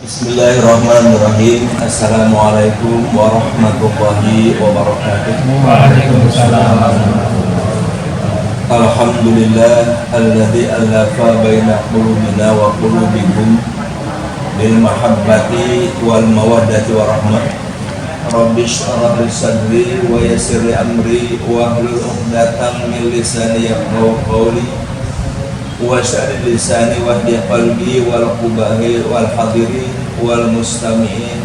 Bismillahirrahmanirrahim. Assalamualaikum warahmatullahi wabarakatuh. Waalaikumsalam. Alhamdulillah alladzi alafa baina qulubina wa qulubikum bil mahabbati wal mawaddati warahmah. Rabbi shrah li sadri wa yassir li amri wa hlul 'uqdatam min lisani yafqahu qawli wa syarri lisani wahdi qalbi wal qubahi wal hadirin wal mustami'in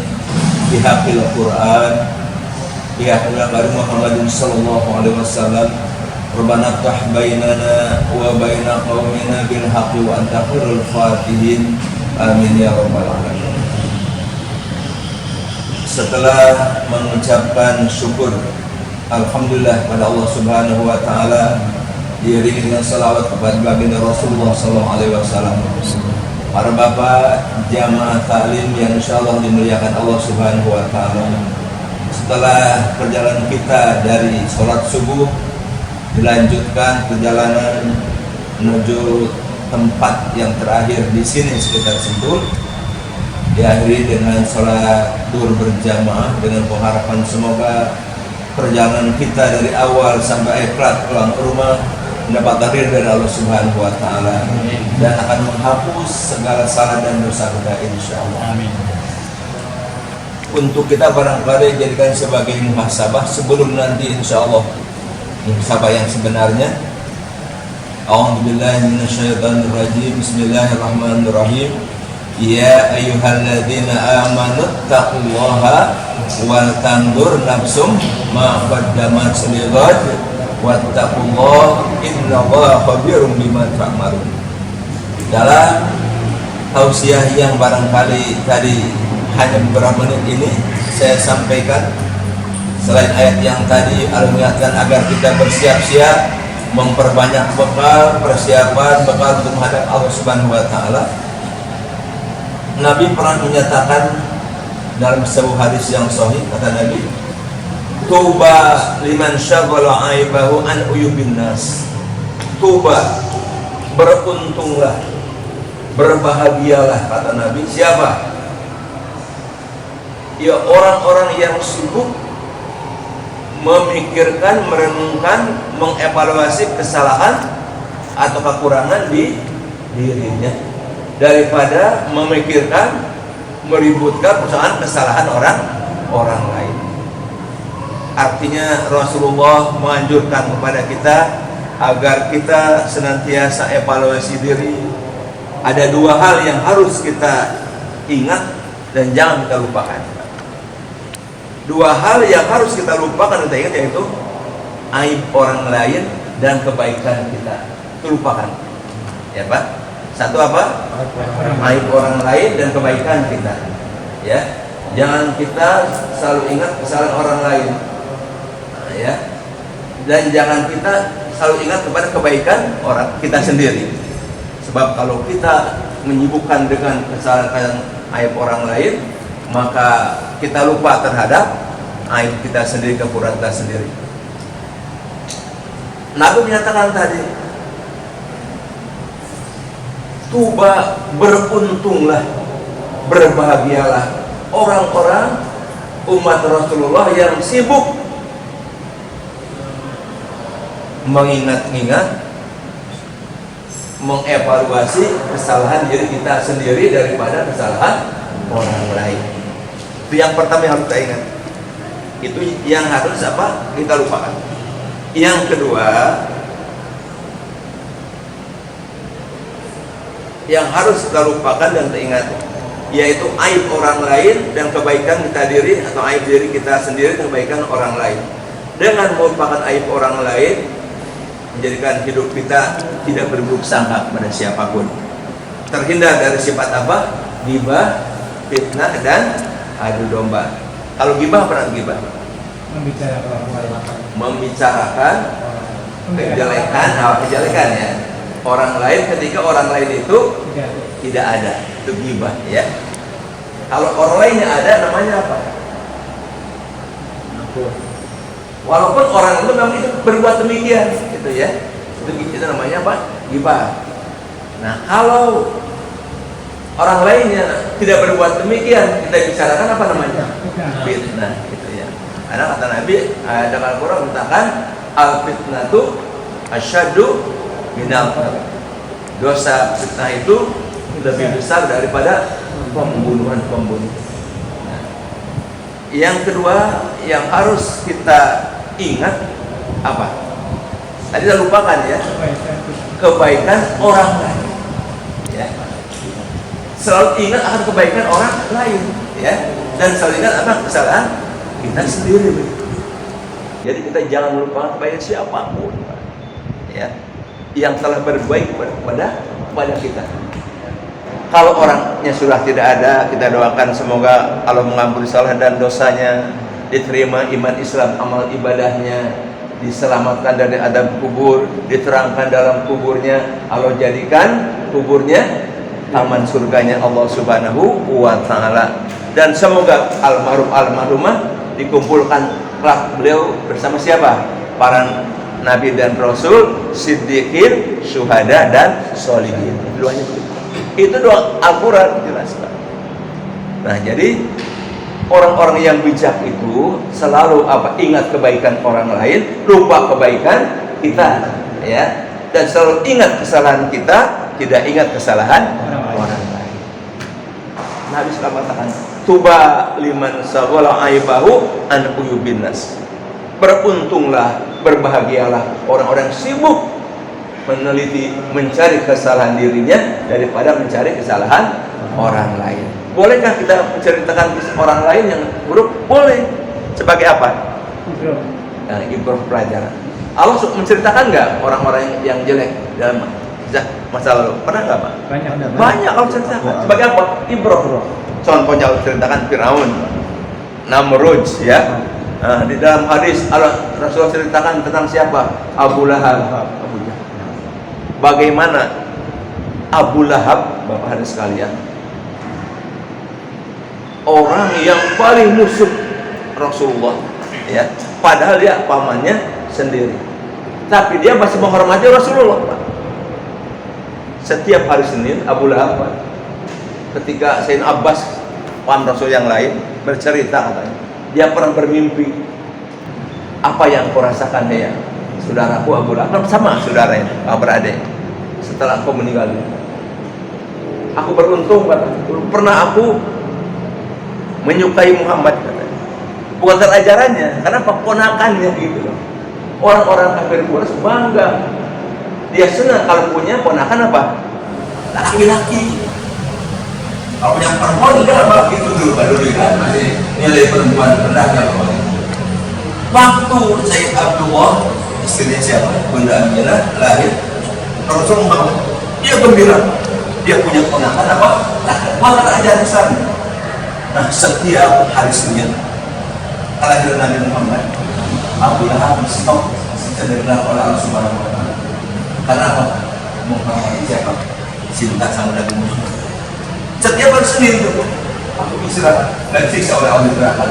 bihaqil Qur'an bihaqil Muhammadin sallallahu alaihi wasallam. Rabbana ftah bainana wa baina qaumina bil haqqi wa anta khairul fatihin. Amin ya rabbal alamin. Setelah mengucapkan syukur alhamdulillah pada Allah Subhanahu wa taala, diiringi dengan salawat kepada baginda Rasulullah sallallahu alaihi wasallam, para bapak jamaah taklim yang insyaallah dimuliakan Allah Subhanahu wa taala. Setelah perjalanan kita dari sholat subuh, dilanjutkan perjalanan menuju tempat yang terakhir di sini sekitar Sentul, diakhiri dengan sholat duhur berjamaah dengan pengharapan semoga perjalanan kita dari awal sampai akhir pulang ke rumah mendapat takdir dari Allah Subhanahu wa taala dan akan menghapus segala salah dan dosa kita insyaallah. Amin. Untuk kita barangkali jadikan sebagai muhasabah sebelum nanti insyaallah muhasabah yang sebenarnya. A'udzubillahi minasyaitonir rajim. Bismillahirrahmanirrahim. Ya ayyuhalladzina amanu taqullaha wal tanzur nafsum ma qaddamat lighad wattaqullah innallaha khabirum bima ta'malun. Dalam tausiah yang barangkali tadi hanya beberapa menit ini saya sampaikan, selain ayat yang tadi mengingatkan agar kita bersiap-siap memperbanyak bekal, persiapan bekal untuk menghadap Allah Subhanahu wa taala, Nabi pernah menyatakan dalam sebuah hadis yang sahih, kata Nabi, tuba liman syaghala aibahu an uyubin nas. Tuba, beruntunglah, berbahagialah, kata Nabi, siapa? Ya orang-orang yang sibuk memikirkan, merenungkan, mengevaluasi kesalahan atau kekurangan di dirinya daripada memikirkan, meributkan persoalan kesalahan orang lain. Artinya Rasulullah menganjurkan kepada kita agar kita senantiasa evaluasi diri. Ada dua hal yang harus kita ingat dan jangan kita lupakan. Dua hal yang harus kita lupakan dan kita ingat, yaitu aib orang lain dan kebaikan kita. Itu lupakan, ya Pak. Satu apa? Aib orang lain dan kebaikan kita. Ya, jangan kita selalu ingat kesalahan orang lain. Ya, dan jangan kita selalu ingat kepada kebaikan orang kita sendiri. Sebab kalau kita menyibukkan dengan kesalahan aib orang lain, maka kita lupa terhadap aib kita sendiri, kekurangan kita sendiri. Nabi menyatakan tadi, tuba, beruntunglah, berbahagialah orang-orang umat Rasulullah yang sibuk mengingat-ingat, mengevaluasi kesalahan diri kita sendiri daripada kesalahan orang lain. Itu yang pertama yang harus kita ingat. Itu yang harus apa? Kita lupakan. Yang kedua, yang harus kita lupakan dan kita ingat, yaitu aib orang lain dan kebaikan kita diri, atau aib diri kita sendiri dan kebaikan orang lain. Dengan melupakan aib orang lain, menjadikan hidup kita tidak berburuk sangka kepada siapapun. Terhindar dari sifat apa? Ghibah, fitnah, dan adu domba. Kalau ghibah apa ghibah? Membicarakan kejelekan ya orang lain ketika orang lain itu tidak ada. Itu ghibah ya. Kalau orang lainnya ada, namanya apa? Walaupun orang itu memang itu berbuat demikian, gitu ya. Itu namanya apa? Ghibah. Nah, kalau orang lainnya tidak berbuat demikian, kita bicarakan apa namanya? Fitnah, gitu ya. Karena kata Nabi dalam Al-Quran mengatakan al-fitnatu asyaddu minal qatl. Dosa fitnah itu lebih besar daripada pembunuhan. Nah, yang kedua yang harus kita ingat apa? Tadi kita lupakan ya, kebaikan orang lain. Ya. Selalu ingat akan kebaikan orang lain, ya. Dan selalu ingat apa kesalahan kita sendiri. Jadi kita jangan melupakan kebaikan siapapun, ya, yang telah berbaik kepada kita. Kalau orangnya sudah tidak ada, kita doakan semoga Allah mengampuni salah dan dosanya, diterima iman Islam, amal ibadahnya, diselamatkan dari adab kubur, diterangkan dalam kuburnya, Allah jadikan kuburnya taman surganya Allah Subhanahu wa Ta'ala. Dan semoga almarhumah dikumpulkan beliau bersama siapa? Para nabi dan rasul, siddiqin, syuhada dan sholihin. Doanya begitu. Itu doa Al-Quran jelaskan. Nah, jadi orang-orang yang bijak itu selalu apa? Ingat kebaikan orang lain, lupa kebaikan kita, ya. Dan selalu ingat kesalahan kita, tidak ingat kesalahan orang lain. Nabi SAW mengatakan, tuba liman saghala aibahu an uyubin nas. Beruntunglah, berbahagialah orang-orang sibuk meneliti, mencari kesalahan dirinya daripada mencari kesalahan orang lain. Bolehkah kita menceritakan orang lain yang buruk? Boleh. Sebagai apa? Nah, ibrah pelajaran. Allah menceritakan nggak orang-orang yang jelek dalam masa lalu? Pernah nggak, Pak? Banyak Allah ceritakan. Sebagai apa? Ibrah. Contohnya Allah ceritakan Firaun, Namrud, ya. Nah, di dalam hadis Rasulullah ceritakan tentang siapa? Abu Lahab. Bagaimana Abu Lahab, Bapak Hadirin sekalian, orang yang paling musuh Rasulullah, ya. Padahal dia pamannya sendiri, tapi dia masih menghormati Rasulullah, Pak. Setiap hari Senin Abu Lahab, Pak, ketika Sayyidina Abbas, paham Rasul yang lain, bercerita katanya, dia pernah bermimpi, apa yang kau rasakan ya saudaraku Abu Lahab, sama saudaranya, beradik, setelah kau meninggal. Aku beruntung, katanya, pernah aku menyukai Muhammad, katanya. Bukan karena ajarannya, karena ponakannya gitu. Orang-orang kafir Quraisy bangga, dia senang kalau punya ponakan apa? Laki-laki. Kalau punya perempuan enggak, Pak, gitu dulu kan masih nilai perempuan rendahnya, Pak. Waktu Sayyid Abdullah, istrinya siapa? Bunda Aminah lahir, Rasul Muhammad, dia gembira, dia punya ponakan apa? Bukan ajaran Islam. Nah, setiap hari Senin kelahiran Nabi Muhammad, Abu Lahab stop sebenarnya oleh Allah Subhanahu wa Ta'ala. Karena apa? Muhammad siapa? Cinta sama Nabi Muhammad. Setiap hari Senin itu aku istirahat dan siksa oleh Allah neraka.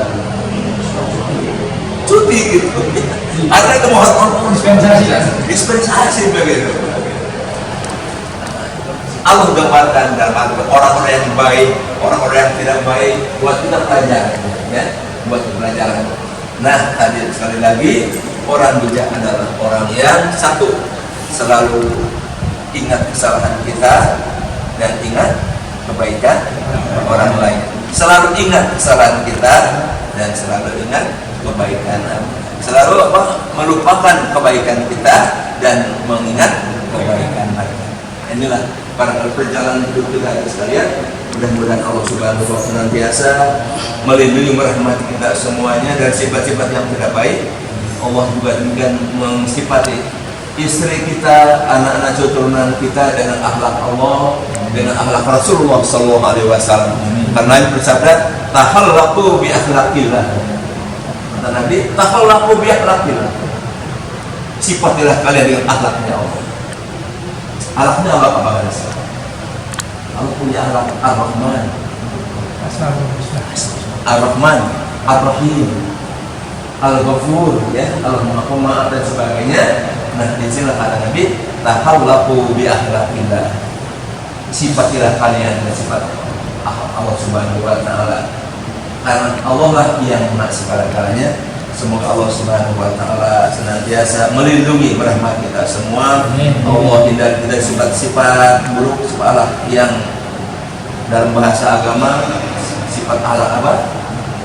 Cuti gitu. Karena itu mohon dispensasi begitu. Allah gambarkan dalam orang-orang yang baik, orang-orang yang tidak baik, buat kita pelajaran, ya, buat pelajaran. Nah, tadi sekali lagi, orang bijak adalah orang yang satu, selalu ingat kesalahan kita dan ingat kebaikan orang lain. Selalu ingat kesalahan kita dan selalu ingat kebaikan. Selalu apa? Melupakan kebaikan kita dan mengingat kebaikan mereka. Inilah para perjalanan hidup kita sekalian. Mudah-mudahan Allah Subhanahu wa Ta'ala senantiasa melindungi, merahmati kita semuanya dari sifat-sifat yang tidak baik. Allah juga demikian mensifati istri kita, anak-anak keturunan kita dengan akhlak Allah, dengan akhlak Rasulullah Sallallahu Alaihi Wasallam. Karena Nabi bersabda, "Tahallaqu bi akhlaqillah." Kata Nabi, "Tahallaqu bi akhlaqillah." Sifatilah kalian dengan akhlaknya Allah. Akhlaknya Allah apa guys? Allah punya akhlak Ar-Rahman, Ar-Rahman, Ar-Rahim, Al-Ghafur, ya, Allah Maha Pemaaf dan sebagainya. Nah, di sini kata Nabi, tahallaqu bi akhlaqillah. Sifatilah kalian dengan sifat Allah Subhanahu wa taala. Karena Allah lah yang Maha segala-galanya. Semoga Allah Subhanahu wa taala senantiasa melindungi merahmat kita semua. Allah hindari kita sifat-sifat buruk, sifat yang dalam bahasa agama sifat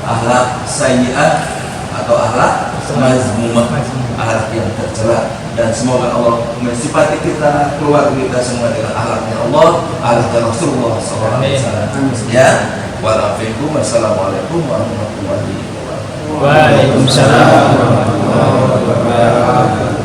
akhlak sayyi'ah atau akhlak mazmumah, akhlak yang tercela. Dan semoga Allah mensifati kita, keluarga kita semua dengan akhlaknya Allah, akhlaknya Rasulullah SAW. Ya, wassalamualaikum warahmatullahi wabarakatuh. Waalaikumsalam warahmatullahi wabarakatuh.